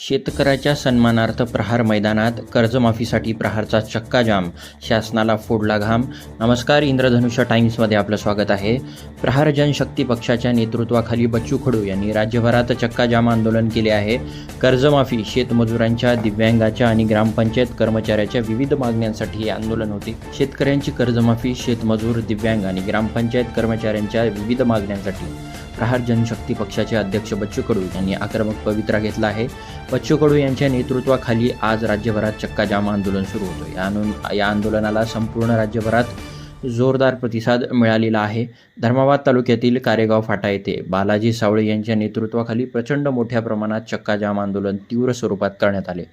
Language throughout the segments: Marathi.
शेतकऱ्याच्या सन्मानार्थ प्रहार मैदानात कर्जमाफीसाठी प्रहारचा चक्काजाम, शासनाला फोडला घाम. नमस्कार, इंद्रधनुष्य टाइम्समध्ये आपलं स्वागत आहे. प्रहार जनशक्ती पक्षाच्या नेतृत्वाखाली बच्चू कडू यांनी राज्यभरात चक्काजाम आंदोलन केले आहे. कर्जमाफी, शेतमजुरांच्या, दिव्यांगाच्या आणि ग्रामपंचायत कर्मचाऱ्याच्या विविध मागण्यांसाठी हे आंदोलन होते. शेतकऱ्यांची कर्जमाफी, शेतमजूर, दिव्यांग आणि ग्रामपंचायत कर्मचाऱ्यांच्या विविध मागण्यांसाठी प्रहार जनशक्ती पक्षाचे अध्यक्ष बच्चू कडू यांनी आक्रमक पवित्रा घेतला आहे. बच्चू कडू यांच्या नेतृत्वाखाली आज राज्यभरात चक्काजाम आंदोलन सुरू होतं. या आंदोलनाला संपूर्ण राज्यभरात जोरदार प्रतिसाद मिळालेला आहे. धर्माबाद तालुक्यातील कारेगाव फाटा येथे बालाजी सावळे यांच्या नेतृत्वाखाली प्रचंड मोठ्या प्रमाणात चक्काजाम आंदोलन तीव्र स्वरूपात करण्यात आले.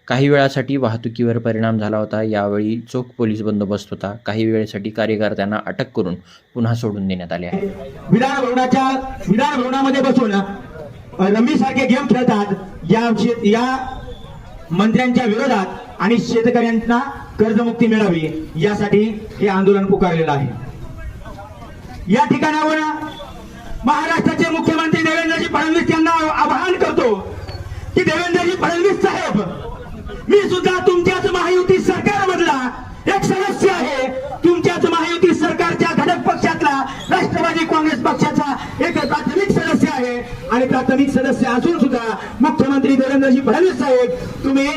काही वेळासाठी वाहतुकीवर परिणाम झाला होता. यावेळी चोख पोलीस बंदोबस्त होता. काही वेळेसाठी कार्यकर्त्यांना अटक करून पुन्हा सोडून देण्यात आले आहे. विधान भवनामध्ये बसून रम्मीसारखे गेम खेळतात या मंत्र्यांच्या विरोधात आणि शेतकऱ्यांना कर्जमुक्ती मिळावी यासाठी हे आंदोलन पुकारलेलं आहे. या ठिकाणावर महाराष्ट्राचे मुख्यमंत्री देवेंद्रजी फडणवीस यांना आवाहन करतो की देवेंद्रजी फडणवीस साहेब, मी सुद्धा तुमच्याच महायुती सरकारमधला एक सदस्य आहे. तुमच्याच महायुती सरकारच्या घटक पक्षातला राष्ट्रवादी काँग्रेस पक्षाचा एक प्राथमिक सदस्य आहे आणि प्राथमिक सदस्य असून सुद्धा मुख्यमंत्री देवेंद्रजी फडणवीस साहेब, तुम्ही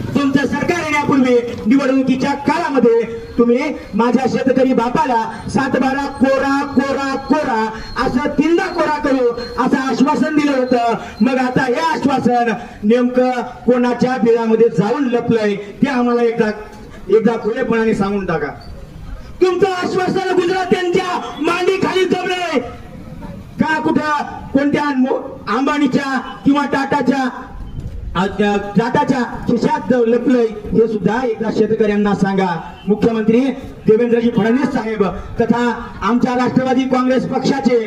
तुमचं सरकार येण्यापूर्वी निवडणुकीच्या काळामध्ये तुम्ही माझ्या शेतकरी बापाला 7-12 कोरा कोरा कोरा असं 3दा कोरा करू असं आश्वासन दिलं होतं. मग आता हे आश्वासन नेमकं कोणाच्या बिळामध्ये जाऊन लपलंय ते आम्हाला एकदा खुलेपणाने सांगून टाका. तुमचं आश्वासन गुजरात्यांच्या मांडी खाली जमलंय का? कुठं कोणत्या अंबानीच्या किंवा टाटाच्या खिशात लपलंय हे सुद्धा एकदा शेतकऱ्यांना सांगा. मुख्यमंत्री देवेंद्रजी फडणवीस साहेब तथा आमच्या राष्ट्रवादी काँग्रेस पक्षाचे